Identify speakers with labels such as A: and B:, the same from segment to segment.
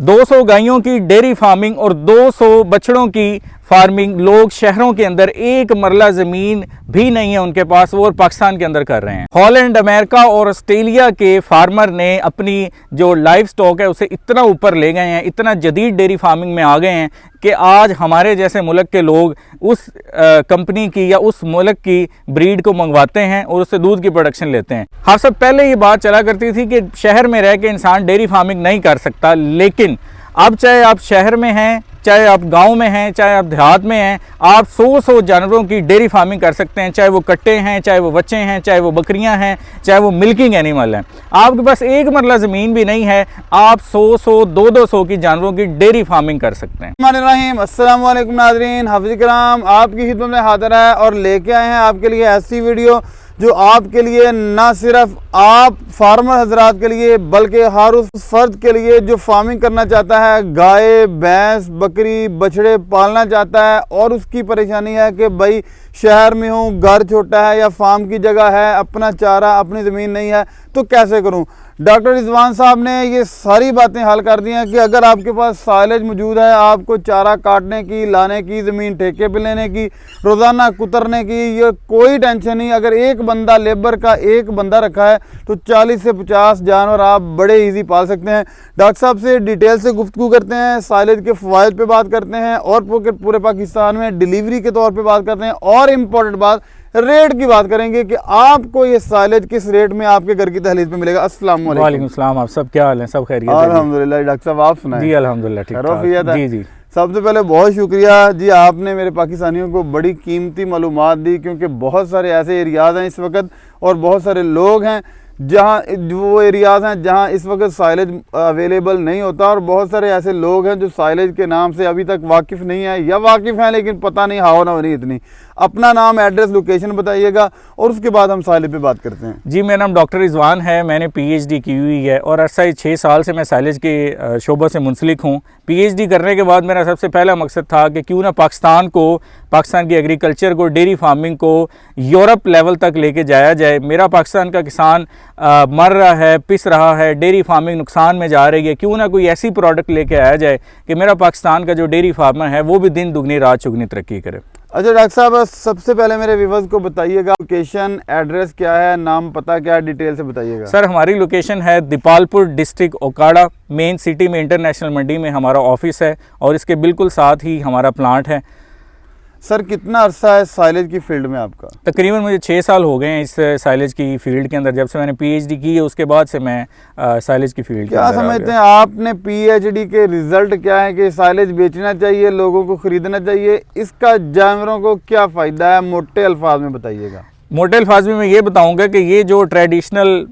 A: 200 गायों की dairy farming और 200 बछड़ों की फार्मिंग लोग शहरों के अंदर एक मरला ज़मीन भी नहीं है उनके पास, वो और पाकिस्तान के अंदर कर रहे हैं। हॉलैंड, अमेरिका और ऑस्ट्रेलिया के फार्मर ने अपनी जो लाइव स्टॉक है उसे इतना ऊपर ले गए हैं, इतना जदीद डेयरी फार्मिंग में आ गए हैं कि आज हमारे जैसे मुल्क के लोग उस कंपनी की या उस मुल्क की ब्रीड को मंगवाते हैं और उससे दूध की प्रोडक्शन लेते हैं। हाँ सब पहले ये बात चला करती थी कि शहर में रह के इंसान डेयरी फार्मिंग नहीं कर सकता, लेकिन अब चाहे आप शहर में हैं, चाहे आप गांव में हैं, चाहे आप देहात में हैं, आप 100 जानवरों की डेयरी फार्मिंग कर सकते हैं। चाहे वो कट्टे हैं, चाहे वो बच्चे हैं, चाहे वो बकरियां हैं, चाहे वो मिल्किंग एनिमल हैं। आपके पास एक मरला ज़मीन भी नहीं है, आप 100 200 की जानवरों की डेयरी फार्मिंग कर सकते हैं।
B: अस्सलाम वालेकुम नाज़रीन, हाफ़िज़ किराम आपकी खिदमत में हाज़िर है और लेके आए हैं आपके लिए ऐसी वीडियो जो आपके लिए ना सिर्फ आप फार्मर हजरात के लिए बल्कि हर उस फर्द के लिए जो फार्मिंग करना चाहता है, गाय भैंस बकरी बछड़े पालना चाहता है और उसकी परेशानी है कि भाई शहर में हूँ, घर छोटा है या फार्म की जगह है, अपना चारा अपनी ज़मीन नहीं है तो कैसे करूँ। डॉक्टर रिजवान साहब ने ये सारी बातें हल कर दी हैं कि अगर आपके पास साइलेज मौजूद है, आपको चारा काटने की, लाने की, ज़मीन ठेके पे लेने की, रोज़ाना कुतरने की, ये कोई टेंशन नहीं। अगर एक बंदा लेबर का एक बंदा रखा है तो 40 से 50 जानवर आप बड़े इजी पाल सकते हैं। डॉक्टर साहब से डिटेल से गुफ्तगू करते हैं, साइलेज के फ़वाइद पे बात करते हैं और पूरे पाकिस्तान में डिलीवरी के तौर पर बात करते हैं और इम्पोर्टेंट बात रेट की बात करेंगे कि आपको ये साइलेज किस रेट में आपके घर की दहलीज पे मिलेगा। अस्सलाम वालेकुम।
A: अस्सलाम, आप सब क्या हाल है? सब खैरियत?
B: अल्हम्दुलिल्लाह। डॉक्टर साहब आप सुनाएं?
A: जी अल्हम्दुलिल्लाह ठीक ठाक। जी जी
B: सबसे पहले बहुत शुक्रिया जी, आपने मेरे पाकिस्तानियों को बड़ी कीमती मालूमात दी, क्योंकि बहुत सारे ऐसे एरियाज़ हैं इस वक्त और बहुत सारे लोग हैं जहाँ वो एरियाज़ हैं जहाँ इस वक्त साइलेज अवेलेबल नहीं होता और बहुत सारे ऐसे लोग हैं जो साइलेज के नाम से अभी तक वाकिफ़ नहीं है या वाकिफ़ हैं लेकिन पता नहीं हाव ना नहीं इतनी। अपना नाम, एड्रेस, लोकेशन बताइएगा और उसके बाद हम साइलेज पे बात करते हैं।
A: जी मेरा नाम डॉक्टर रिजवान है, मैंने पीएचडी की हुई है और अरसा 6 साल से मैं साइलेज के शोबे से मुंसलिक हूँ। पीएचडी करने के बाद मेरा सबसे पहला मकसद था कि क्यों ना पाकिस्तान की एग्रीकल्चर को, डेयरी फार्मिंग को यूरोप लेवल तक लेके जाया जाए। मेरा पाकिस्तान का किसान मर रहा है, पिस रहा है, डेयरी फार्मिंग नुकसान में जा रही है, क्यों ना कोई ऐसी प्रोडक्ट लेके आया जाए कि मेरा पाकिस्तान का जो डेयरी फार्मर है वो भी दिन दुगनी रात चुगनी तरक्की करे।
B: अच्छा डॉक्टर साहब, सबसे पहले मेरे व्यूअर्स को बताइएगा लोकेशन, एड्रेस क्या है, नाम पता क्या है, डिटेल से बताइएगा।
A: सर हमारी लोकेशन है Dipalpur district Okara, main city में इंटरनेशनल मंडी में हमारा ऑफिस है और इसके बिल्कुल साथ ही हमारा प्लांट है।
B: सर कितना अरसा है साइलेज की फील्ड में आपका?
A: तकरीबन मुझे 6 साल हो गए हैं इस साइलेज की फील्ड के अंदर। जब से मैंने पीएचडी की है उसके बाद से मैं साइलेज की फील्ड
B: क्या समझते हैं आपने पीएचडी के रिजल्ट क्या है कि साइलेज बेचना चाहिए, लोगों को खरीदना चाहिए, इसका जानवरों को क्या फ़ायदा है, मोटे अल्फाज में बताइएगा।
A: मोटे अल्फाज में मैं ये बताऊंगा कि ये जो ट्रेडिशनल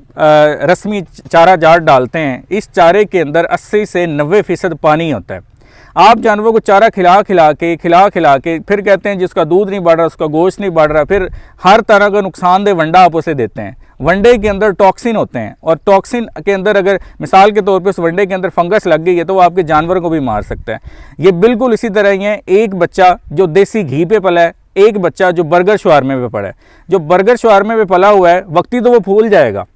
A: रस्मी चारा जाट डालते हैं, इस चारे के अंदर 80 से 90% पानी होता है। आप जानवरों को चारा खिला खिला के फिर कहते हैं जिसका दूध नहीं बढ़ रहा, उसका गोश्त नहीं बढ़ रहा, फिर हर तरह का नुकसानदेह वंडा आप उसे देते हैं। वनडे के अंदर टॉक्सिन होते हैं और टॉक्सिन के अंदर अगर मिसाल के तौर पे उस वनडे के अंदर फंगस लग गई है तो वो आपके जानवरों को भी मार सकता है। ये बिल्कुल इसी तरह ही है, एक बच्चा जो देसी घी पे पला है, एक बच्चा जो बर्गर शवारमे पे पड़ा है। जो बर्गर शवारमे पे पला हुआ है वक्ती तो वो फूल जाएगा,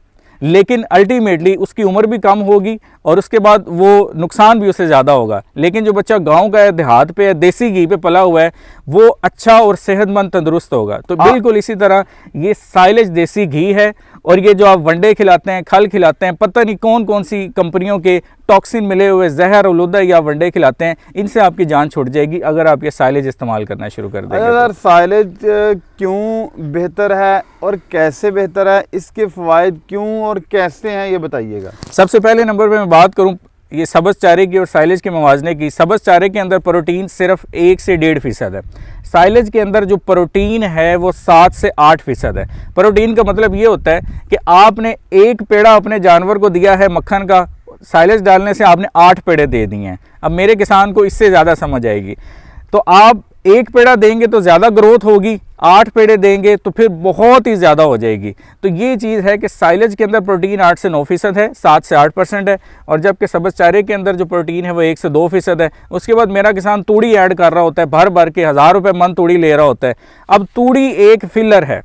A: लेकिन अल्टीमेटली उसकी उम्र भी कम होगी और उसके बाद वो नुकसान भी उससे ज़्यादा होगा। लेकिन जो बच्चा गांव का है, देहात पे है, देसी घी पे पला हुआ है, वो अच्छा और सेहतमंद तंदुरुस्त होगा। तो बिल्कुल इसी तरह ये साइलेज देसी घी है और ये जो आप वनडे खिलाते हैं, खल खिलाते हैं, पता नहीं कौन कौन सी कंपनियों के टॉक्सिन मिले हुए जहर उलूदा या वनडे खिलाते हैं, इनसे आपकी जान छूट जाएगी अगर आप ये साइलेज इस्तेमाल करना शुरू कर देंगे।
B: अगर साइलेज क्यों बेहतर है और कैसे बेहतर है, इसके फ़वाइद क्यों और कैसे हैं ये बताइएगा।
A: सबसे पहले नंबर पे मैं बात करूं ये सब्ज़ चारे की और साइलेज के मवाजने की। सब्ज़ चारे के अंदर प्रोटीन सिर्फ 1 से 1.5% है। साइलेज के अंदर जो प्रोटीन है वो 7 से 8% है। प्रोटीन का मतलब ये होता है कि आपने एक पेड़ा अपने जानवर को दिया है मक्खन का, साइलेज डालने से आपने 8 पेड़े दे दिए हैं। अब मेरे किसान को इससे ज़्यादा समझ आएगी। तो आप एक पेड़ा देंगे तो ज़्यादा ग्रोथ होगी, 8 पेड़े देंगे तो फिर बहुत ही ज़्यादा हो जाएगी। तो ये चीज़ है कि साइलेज के अंदर प्रोटीन 8 से 9% है, 7 से 8% है, और जबकि सब्ज़ चारे के अंदर जो प्रोटीन है वो 1 से 2% है। उसके बाद मेरा किसान तूड़ी ऐड कर रहा होता है, भर भर के 1000 रुपये मन तूड़ी ले रहा होता है। अब तूड़ी एक फिलर है,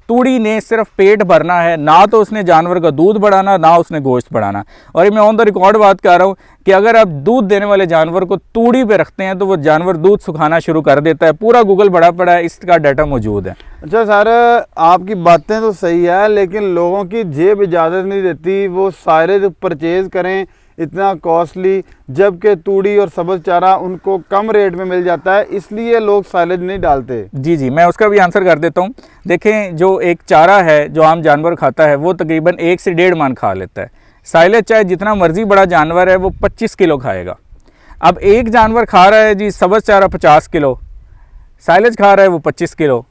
A: तूड़ी ने सिर्फ पेट भरना है, ना तो उसने जानवर का दूध बढ़ाना, ना उसने गोश्त बढ़ाना। और ये मैं ऑन द रिकॉर्ड बात कर रहा हूँ कि अगर आप दूध देने वाले जानवर को तूड़ी पे रखते हैं तो वो जानवर दूध सुखाना शुरू कर देता है। पूरा गूगल बड़ा पड़ा है, इसका डाटा मौजूद है।
B: अच्छा सर, आपकी बातें तो सही है, लेकिन लोगों की जेब इजाज़त नहीं देती वो साइलेज परचेज़ करें इतना कॉस्टली, जबकि तूड़ी और सब्ज़ चारा उनको कम रेट में मिल जाता है, इसलिए लोग साइलेज नहीं डालते।
A: जी, मैं उसका भी आंसर कर देता हूँ। देखें, जो एक चारा है जो आम जानवर खाता है वो तकरीबन 1 से 1.5 मन खा लेता है। साइलेज चाहे जितना मर्जी बड़ा जानवर है वो 25 किलो खाएगा। अब एक जानवर खा रहा है जी सब्ज़ चारा 50 किलो, साइलेज खा रहा है वो 25 किलो,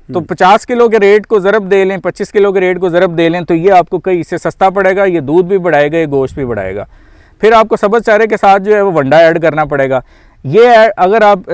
A: तो 50 किलो के रेट को ज़रब दे लें, 25 किलो के रेट को ज़रब दे लें, तो ये आपको कहीं इससे सस्ता पड़ेगा। ये दूध भी बढ़ाएगा, ये गोश्त भी बढ़ाएगा। फिर आपको सब्ज़ चारे के साथ जो है वो वंडा ऐड करना पड़ेगा। ये अगर आप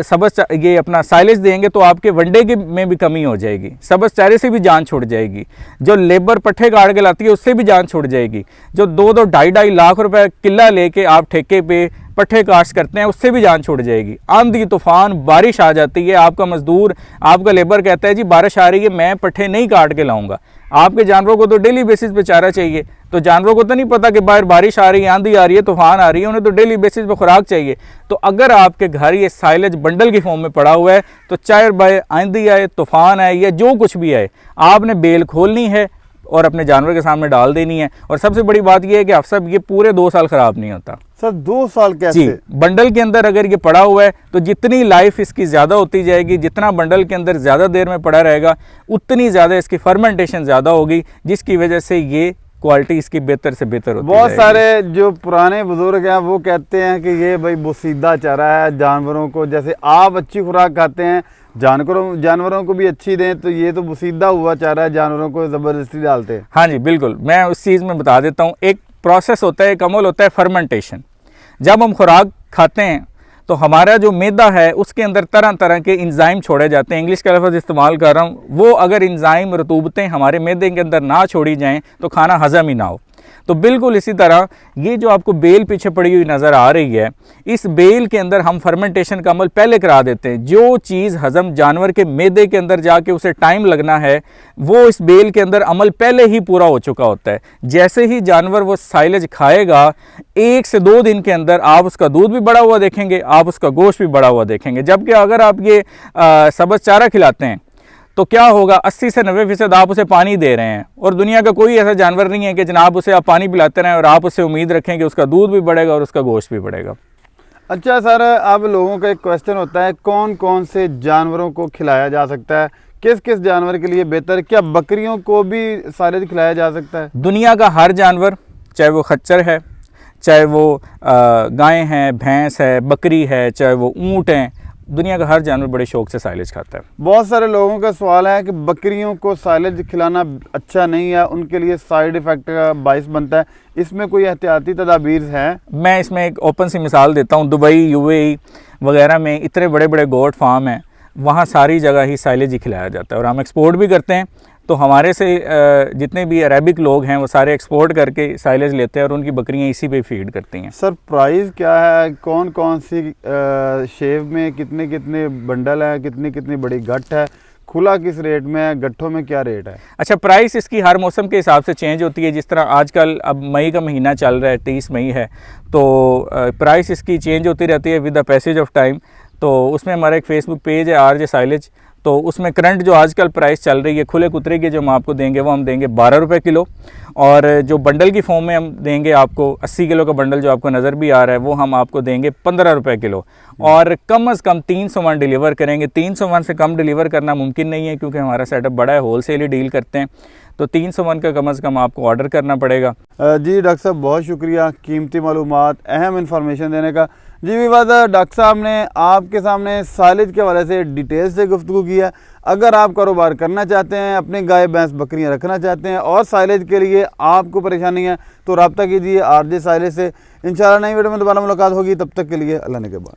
A: ये अपना साइलेज देंगे तो आपके वंडे की में भी कमी हो जाएगी, सब्ज़ चारे से भी जान छूट जाएगी, जो लेबर पट्ठे काट के लाती है उससे भी जान छूट जाएगी, जो 2-2 ढाई लाख रुपए किला लेके आप ठेके पे पट्ठे काश्त करते हैं उससे भी जान छूट जाएगी। आंधी तूफान बारिश आ जाती है, आपका मजदूर आपका लेबर कहता है जी बारिश आ रही है मैं पट्ठे नहीं काट के लाऊंगा। आपके जानवरों को तो डेली बेसिस पे चारा चाहिए, तो जानवरों को तो नहीं पता कि बाहर बारिश आ रही है, आंधी आ रही है, तूफान आ रही है, उन्हें तो डेली बेसिस पे खुराक चाहिए। तो अगर आपके घर ये साइलेज बंडल की फॉर्म में पड़ा हुआ है तो चाहे भाई आंधी आए, तूफान आए या जो कुछ भी आए, आपने बेल खोलनी है और अपने जानवर के सामने डाल देनी है। और सबसे बड़ी बात यह है कि अफसर ये पूरे 2 साल ख़राब नहीं होता।
B: सर 2 साल कैसे?
A: जी, बंडल के अंदर अगर ये पड़ा हुआ है तो जितनी लाइफ इसकी ज़्यादा होती जाएगी, जितना बंडल के अंदर ज़्यादा देर में पड़ा रहेगा उतनी ज़्यादा इसकी फर्मेंटेशन ज़्यादा होगी, जिसकी वजह से ये क्वालिटी इसकी बेहतर से बेहतर होती है।
B: बहुत सारे जो पुराने बुजुर्ग हैं वो कहते हैं कि ये भाई बोसीदा चारा है जानवरों को, जैसे आप अच्छी खुराक खाते हैं जानवरों को भी अच्छी दें, तो ये तो बोसीदा हुआ चारा है, जानवरों को ज़बरदस्ती डालते हैं।
A: हाँ जी बिल्कुल, मैं उस चीज़ में बता देता हूँ। एक प्रोसेस होता है, एक अमल होता है फर्मेंटेशन। जब हम खुराक खाते हैं तो हमारा जो मैदा है उसके अंदर तरह तरह के इंजाइम छोड़े जाते हैं। इंग्लिश का लफ्ज़ इस्तेमाल कर रहा हूँ, वो अगर इंजाइम रतूबतें हमारे मैदे के अंदर ना छोड़ी जाएं तो खाना हज़म ही ना हो। तो बिल्कुल इसी तरह ये जो आपको बेल पीछे पड़ी हुई नज़र आ रही है, इस बेल के अंदर हम फर्मेंटेशन का अमल पहले करा देते हैं। जो चीज़ हज़म जानवर के मैदे के अंदर जाके उसे टाइम लगना है वो इस बेल के अंदर अमल पहले ही पूरा हो चुका होता है। जैसे ही जानवर वो साइलेज खाएगा 1 से 2 दिन के अंदर आप उसका दूध भी बढ़ा हुआ देखेंगे, आप उसका गोश्त भी बढ़ा हुआ देखेंगे। जबकि अगर आप ये सब्ज़ चारा खिलाते हैं तो क्या होगा, 80 से 90% आप उसे पानी दे रहे हैं। और दुनिया का कोई ऐसा जानवर नहीं है कि जनाब उसे आप पानी पिलाते रहें और आप उससे उम्मीद रखें कि उसका दूध भी बढ़ेगा और उसका गोश्त भी बढ़ेगा।
B: अच्छा सर, अब लोगों का एक क्वेश्चन होता है कौन कौन से जानवरों को खिलाया जा सकता है, किस किस जानवर के लिए बेहतर, क्या बकरियों को भी साइलेज खिलाया जा सकता है?
A: दुनिया का हर जानवर, चाहे वो खच्चर है, चाहे वो गाय हैं, भैंस है, बकरी है, चाहे वो ऊँट हैं, दुनिया का हर जानवर बड़े शौक से साइलेज खाता है।
B: बहुत सारे लोगों का सवाल है कि बकरियों को साइलेज खिलाना अच्छा नहीं है, उनके लिए साइड इफ़ेक्ट का बाइस बनता है, इसमें कोई एहतियाती तदाबीर हैं? मैं
A: इसमें एक ओपन सी मिसाल देता हूँ। दुबई, यूएई वगैरह में इतने बड़े बड़े गोट फार्म हैं, वहाँ सारी जगह ही साइलेज ही खिलाया जाता है और हम एक्सपोर्ट भी करते हैं। तो हमारे से जितने भी अरेबिक लोग हैं वो सारे एक्सपोर्ट करके साइलेज लेते हैं और उनकी बकरियां इसी पे फीड करती हैं।
B: सर प्राइस क्या है, कौन कौन सी शेव में कितने कितने बंडल है, कितनी कितनी बड़ी गट्ठ है, खुला किस रेट में है, गट्ठों में क्या रेट है?
A: अच्छा, प्राइस इसकी हर मौसम के हिसाब से चेंज होती है। जिस तरह आजकल अब मई का महीना चल रहा है, 23 मई है, तो प्राइस इसकी चेंज होती रहती है with the passage of time. तो उसमें हमारा एक फेसबुक पेज है RJ साइलेज, तो उसमें करंट जो आजकल प्राइस चल रही है खुले कुतरे की जो हम आपको देंगे वो हम देंगे 12 रुपये किलो, और जो बंडल की फॉर्म में हम देंगे आपको 80 किलो का बंडल जो आपको नज़र भी आ रहा है वो हम आपको देंगे 15 रुपये किलो, और कम से कम 300 वन डिलीवर करेंगे। 300 वन से कम डिलीवर करना मुमकिन नहीं है क्योंकि हमारा सेटअप बड़ा है, होलसेल ही डील करते हैं, तो 300 वन का कम से कम आपको ऑर्डर करना पड़ेगा।
B: जी डॉक्टर साहब बहुत शुक्रिया कीमती मालूमात, अहम इन्फॉर्मेशन देने का। जी विवाद डॉक्टर साहब ने आपके सामने साइलेज के हवाले से डिटेल से गुफ्तगू की है। अगर आप कारोबार करना चाहते हैं, अपनी गाय भैंस बकरियां रखना चाहते हैं और साइलेज के लिए आपको परेशानी है तो रब्ता कीजिए RJ साइलेज से। इंशाल्लाह नई वीडियो में दोबारा मुलाकात होगी, तब तक के लिए अल्लाह ने के बाद।